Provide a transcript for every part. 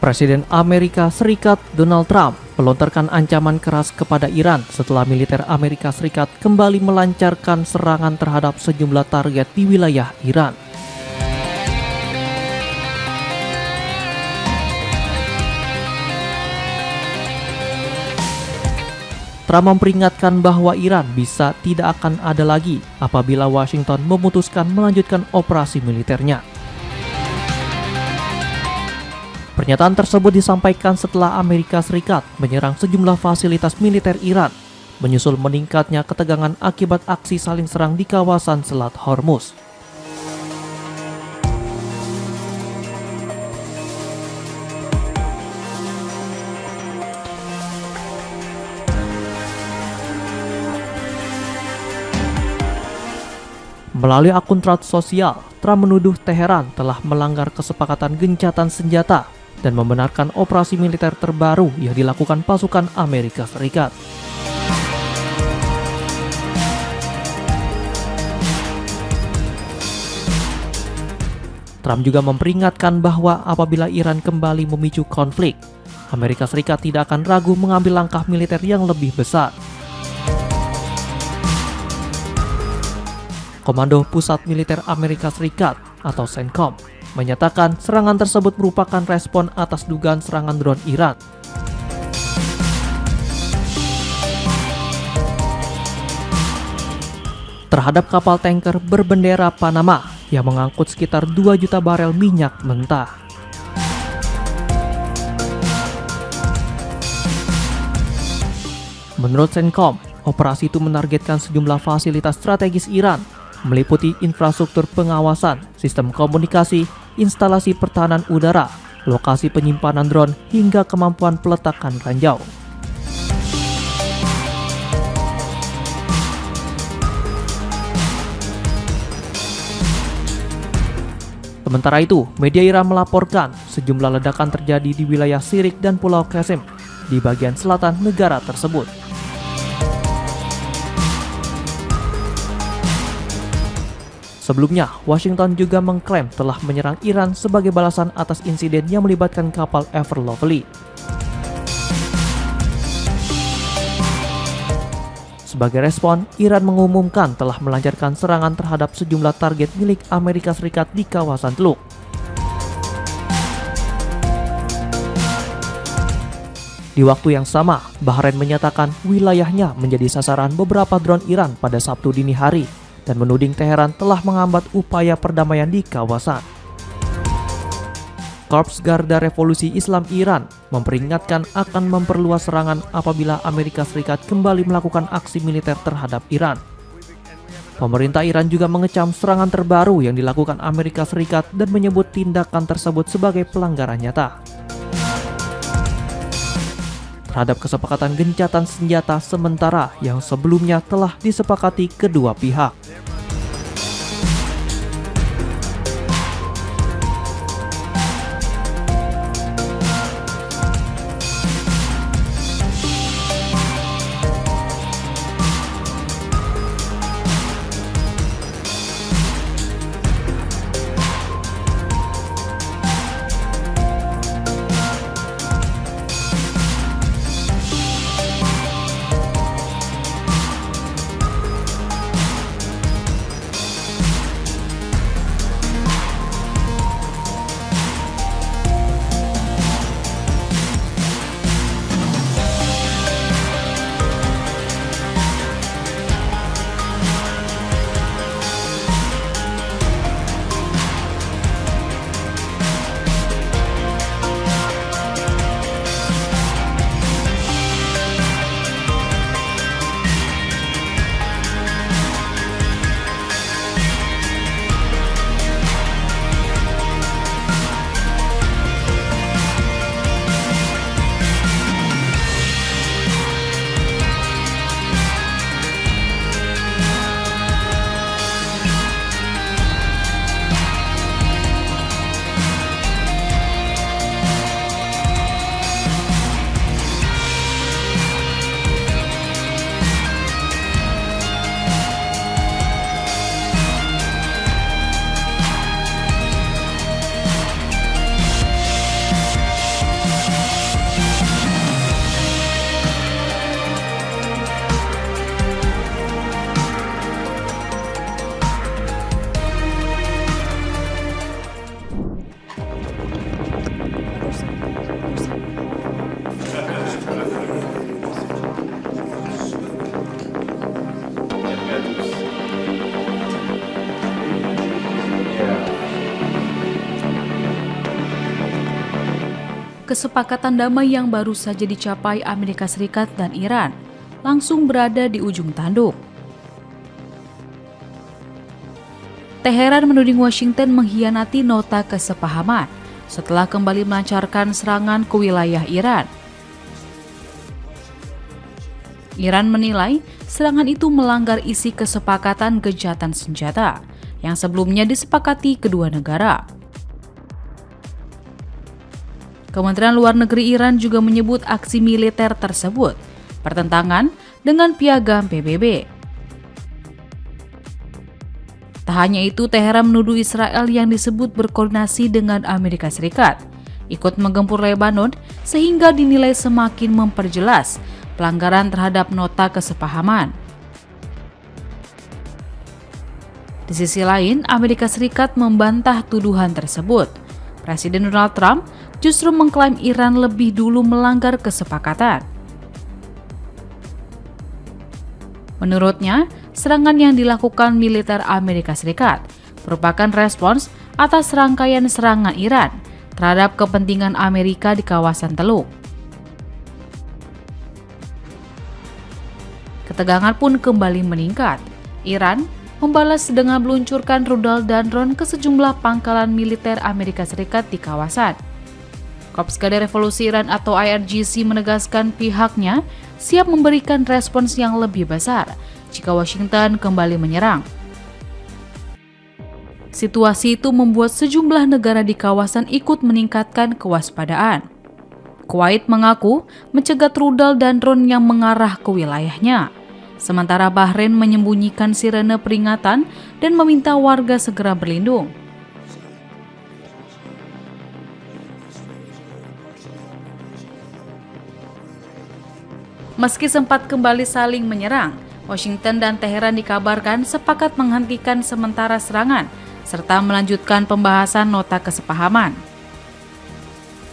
Presiden Amerika Serikat Donald Trump melontarkan ancaman keras kepada Iran setelah militer Amerika Serikat kembali melancarkan serangan terhadap sejumlah target di wilayah Iran. Trump memperingatkan bahwa Iran bisa tidak akan ada lagi apabila Washington memutuskan melanjutkan operasi militernya. Pernyataan tersebut disampaikan setelah Amerika Serikat menyerang sejumlah fasilitas militer Iran, menyusul meningkatnya ketegangan akibat aksi saling serang di kawasan Selat Hormuz. Melalui akun Truth Social, Trump menuduh Teheran telah melanggar kesepakatan gencatan senjata dan membenarkan operasi militer terbaru yang dilakukan pasukan Amerika Serikat. Trump juga memperingatkan bahwa apabila Iran kembali memicu konflik, Amerika Serikat tidak akan ragu mengambil langkah militer yang lebih besar. Komando Pusat Militer Amerika Serikat atau CENTCOM menyatakan serangan tersebut merupakan respon atas dugaan serangan drone Iran. Terhadap kapal tanker berbendera Panama yang mengangkut sekitar 2 juta barel minyak mentah. Menurut CENTCOM, operasi itu menargetkan sejumlah fasilitas strategis Iran, meliputi infrastruktur pengawasan, sistem komunikasi, instalasi pertahanan udara, lokasi penyimpanan drone, hingga kemampuan peletakan ranjau. Sementara itu, media Iran melaporkan sejumlah ledakan terjadi di wilayah Sirik dan Pulau Qasim di bagian selatan negara tersebut. Sebelumnya, Washington juga mengklaim telah menyerang Iran sebagai balasan atas insiden yang melibatkan kapal Ever Lovely. Sebagai respon, Iran mengumumkan telah melancarkan serangan terhadap sejumlah target milik Amerika Serikat di kawasan Teluk. Di waktu yang sama, Bahrain menyatakan wilayahnya menjadi sasaran beberapa drone Iran pada Sabtu dini hari dan menuding Teheran telah menghambat upaya perdamaian di kawasan. Korps Garda Revolusi Islam Iran memperingatkan akan memperluas serangan apabila Amerika Serikat kembali melakukan aksi militer terhadap Iran. Pemerintah Iran juga mengecam serangan terbaru yang dilakukan Amerika Serikat dan menyebut tindakan tersebut sebagai pelanggaran nyata terhadap kesepakatan gencatan senjata sementara yang sebelumnya telah disepakati kedua pihak. kesepakatan damai yang baru saja dicapai Amerika Serikat dan Iran langsung berada di ujung tanduk. Teheran menuding Washington mengkhianati nota kesepahaman setelah kembali melancarkan serangan ke wilayah Iran. Iran menilai serangan itu melanggar isi kesepakatan gencatan senjata yang sebelumnya disepakati kedua negara. Kementerian Luar Negeri Iran juga menyebut aksi militer tersebut bertentangan dengan piagam PBB. Tak hanya itu, Teheran menuduh Israel yang disebut berkoordinasi dengan Amerika Serikat ikut menggempur Lebanon sehingga dinilai semakin memperjelas pelanggaran terhadap nota kesepahaman. Di sisi lain, Amerika Serikat membantah tuduhan tersebut. Presiden Donald Trump justru mengklaim Iran lebih dulu melanggar kesepakatan. Menurutnya, serangan yang dilakukan militer Amerika Serikat merupakan respons atas rangkaian serangan Iran terhadap kepentingan Amerika di kawasan Teluk. Ketegangan pun kembali meningkat. Iran membalas dengan meluncurkan rudal dan drone ke sejumlah pangkalan militer Amerika Serikat di kawasan. Korps Gada Revolusi Iran atau IRGC menegaskan pihaknya siap memberikan respons yang lebih besar jika Washington kembali menyerang. Situasi itu membuat sejumlah negara di kawasan ikut meningkatkan kewaspadaan. Kuwait mengaku mencegat rudal dan drone yang mengarah ke wilayahnya. Sementara Bahrain menyembunyikan sirene peringatan dan meminta warga segera berlindung. Meski sempat kembali saling menyerang, Washington dan Teheran dikabarkan sepakat menghentikan sementara serangan serta melanjutkan pembahasan nota kesepahaman.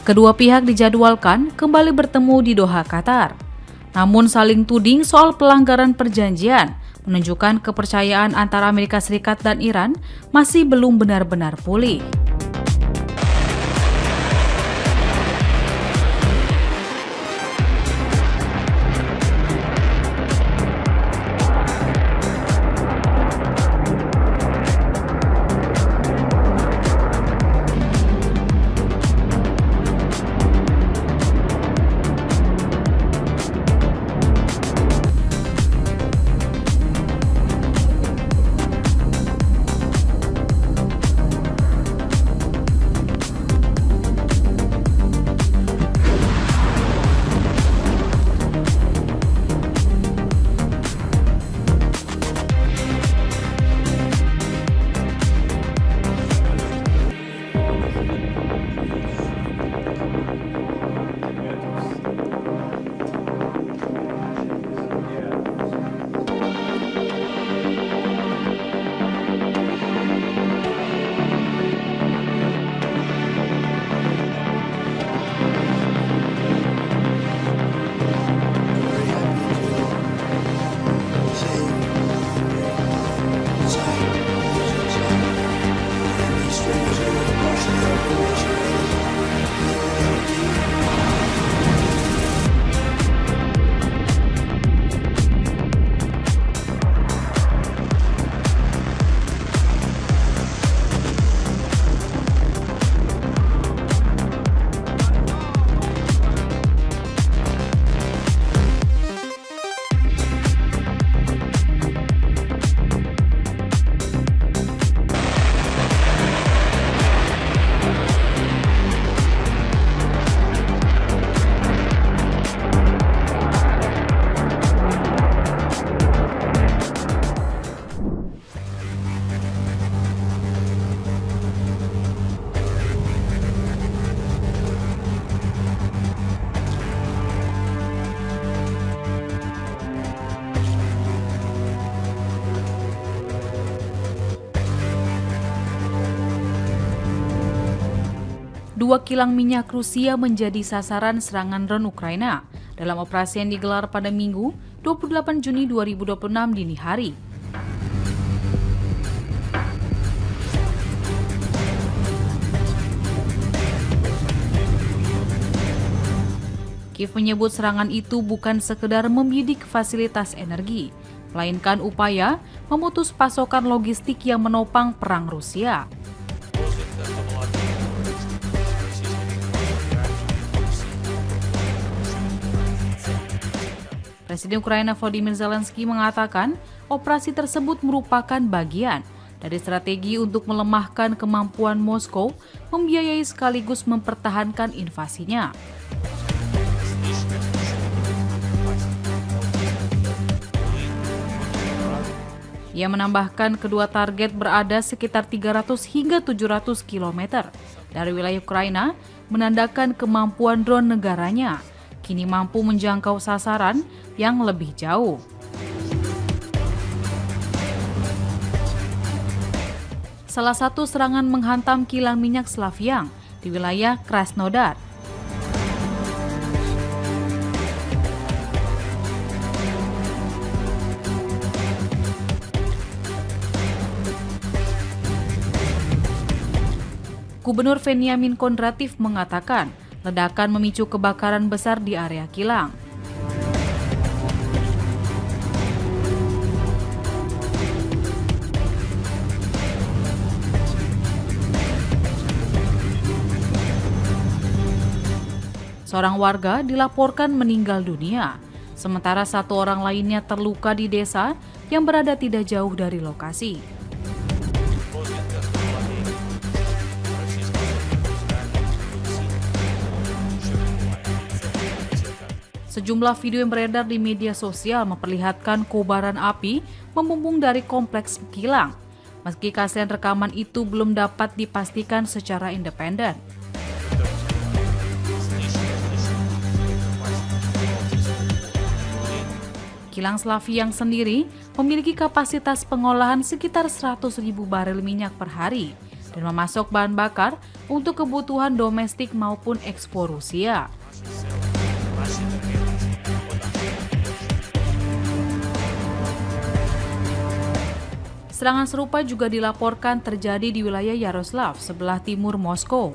Kedua pihak dijadwalkan kembali bertemu di Doha, Qatar. Namun saling tuding soal pelanggaran perjanjian menunjukkan kepercayaan antara Amerika Serikat dan Iran masih belum benar-benar pulih. Dua kilang minyak Rusia menjadi sasaran serangan drone Ukraina dalam operasi yang digelar pada Minggu 28 Juni 2026 dini hari. Kiev menyebut serangan itu bukan sekedar membidik fasilitas energi, melainkan upaya memutus pasokan logistik yang menopang perang Rusia. Presiden Ukraina Volodymyr Zelensky mengatakan operasi tersebut merupakan bagian dari strategi untuk melemahkan kemampuan Moskow membiayai sekaligus mempertahankan invasinya. Ia menambahkan kedua target berada sekitar 300 hingga 700 km dari wilayah Ukraina, menandakan kemampuan drone negaranya kini mampu menjangkau sasaran yang lebih jauh. Salah satu serangan menghantam kilang minyak Slavyansk di wilayah Krasnodar. Gubernur Veniamin Kondrativ mengatakan ledakan memicu kebakaran besar di area kilang. Seorang warga dilaporkan meninggal dunia, sementara satu orang lainnya terluka di desa yang berada tidak jauh dari lokasi. Sejumlah video yang beredar di media sosial memperlihatkan kobaran api membumbung dari kompleks kilang. Meski keaslian rekaman itu belum dapat dipastikan secara independen. Kilang Slavyansk sendiri memiliki kapasitas pengolahan sekitar 100.000 barel minyak per hari dan memasok bahan bakar untuk kebutuhan domestik maupun ekspor Rusia. Serangan serupa juga dilaporkan terjadi di wilayah Yaroslav, sebelah timur Moskow.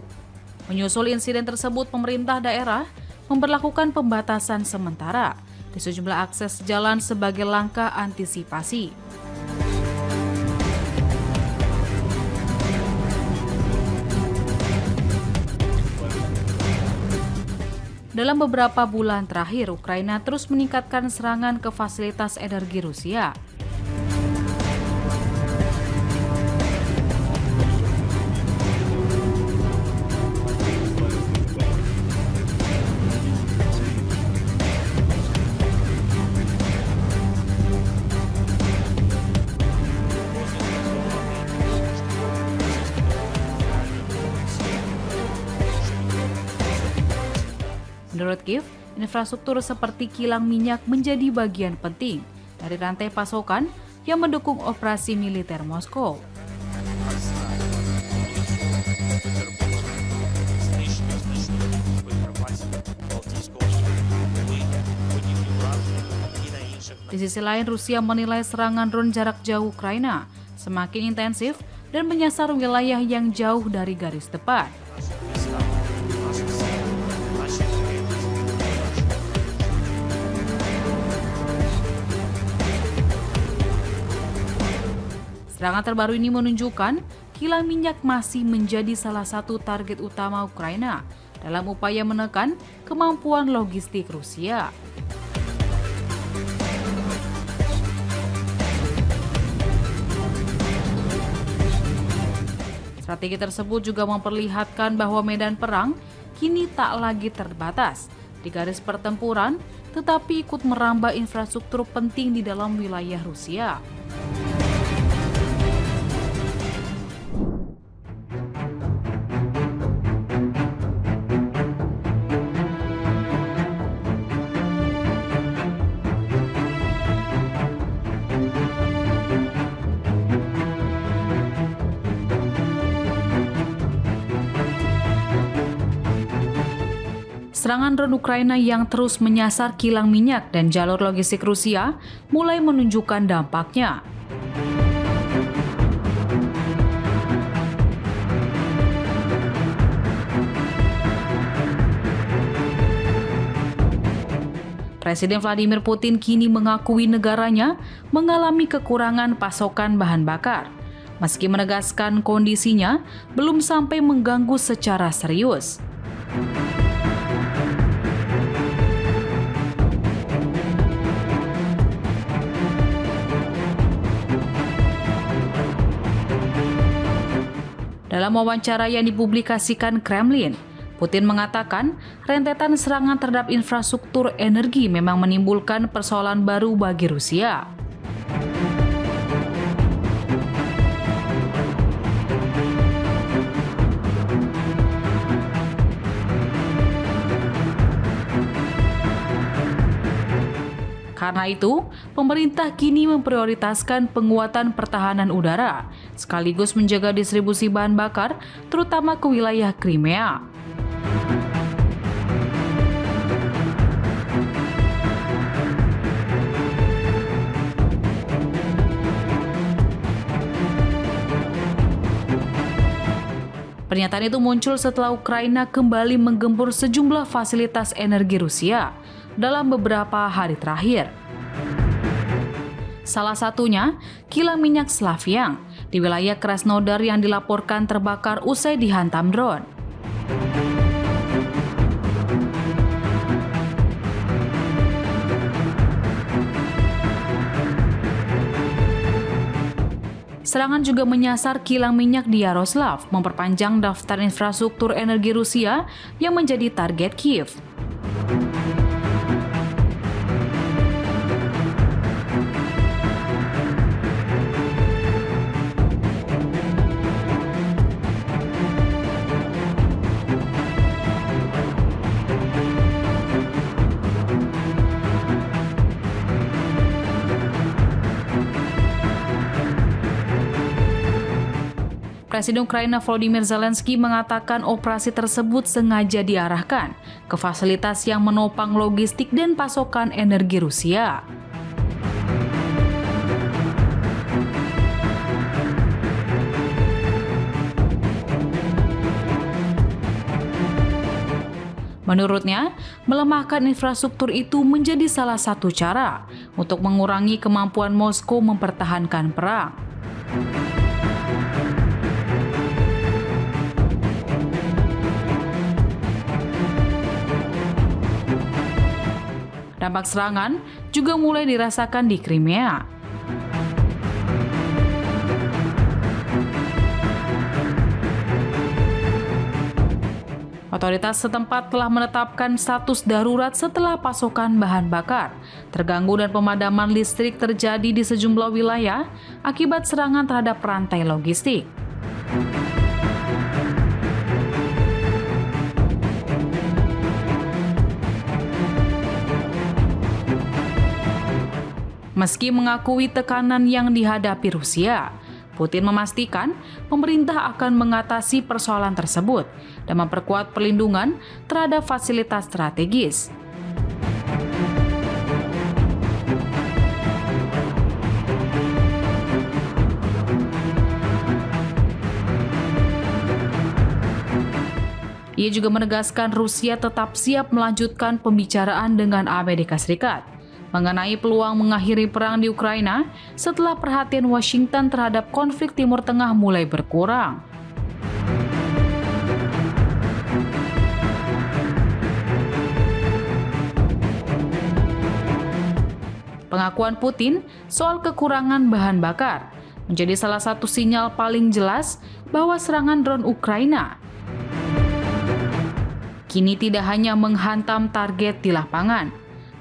Menyusul insiden tersebut, pemerintah daerah memberlakukan pembatasan sementara di sejumlah akses jalan sebagai langkah antisipasi. Dalam beberapa bulan terakhir, Ukraina terus meningkatkan serangan ke fasilitas energi Rusia. Menurut Kiev, infrastruktur seperti kilang minyak menjadi bagian penting dari rantai pasokan yang mendukung operasi militer Moskow. Di sisi lain, Rusia menilai serangan drone jarak jauh Ukraina semakin intensif dan menyasar wilayah yang jauh dari garis depan. Serangan terbaru ini menunjukkan kilang minyak masih menjadi salah satu target utama Ukraina dalam upaya menekan kemampuan logistik Rusia. Strategi tersebut juga memperlihatkan bahwa medan perang kini tak lagi terbatas di garis pertempuran, tetapi ikut merambah infrastruktur penting di dalam wilayah Rusia. Serangan drone Ukraina yang terus menyasar kilang minyak dan jalur logistik Rusia mulai menunjukkan dampaknya. Presiden Vladimir Putin kini mengakui negaranya mengalami kekurangan pasokan bahan bakar, meski menegaskan kondisinya belum sampai mengganggu secara serius. Dalam wawancara yang dipublikasikan Kremlin, Putin mengatakan rentetan serangan terhadap infrastruktur energi memang menimbulkan persoalan baru bagi Rusia. Karena itu, pemerintah kini memprioritaskan penguatan pertahanan udara, sekaligus menjaga distribusi bahan bakar, terutama ke wilayah Crimea. Pernyataan itu muncul setelah Ukraina kembali menggempur sejumlah fasilitas energi Rusia dalam beberapa hari terakhir. Salah satunya, kilang minyak Slavyang di wilayah Krasnodar yang dilaporkan terbakar usai dihantam drone. Serangan juga menyasar kilang minyak di Yaroslav, memperpanjang daftar infrastruktur energi Rusia yang menjadi target Kiev. Presiden Ukraina Volodymyr Zelensky mengatakan operasi tersebut sengaja diarahkan ke fasilitas yang menopang logistik dan pasokan energi Rusia. Menurutnya, melemahkan infrastruktur itu menjadi salah satu cara untuk mengurangi kemampuan Moskow mempertahankan perang. Dampak serangan juga mulai dirasakan di Crimea. Otoritas setempat telah menetapkan status darurat setelah pasokan bahan bakar terganggu dan pemadaman listrik terjadi di sejumlah wilayah akibat serangan terhadap rantai logistik. Meski mengakui tekanan yang dihadapi Rusia, Putin memastikan pemerintah akan mengatasi persoalan tersebut dan memperkuat perlindungan terhadap fasilitas strategis. Ia juga menegaskan Rusia tetap siap melanjutkan pembicaraan dengan Amerika Serikat mengenai peluang mengakhiri perang di Ukraina setelah perhatian Washington terhadap konflik Timur Tengah mulai berkurang. Pengakuan Putin soal kekurangan bahan bakar menjadi salah satu sinyal paling jelas bahwa serangan drone Ukraina kini tidak hanya menghantam target di lapangan,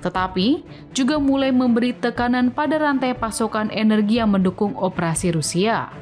tetapi juga mulai memberi tekanan pada rantai pasokan energi yang mendukung operasi Rusia.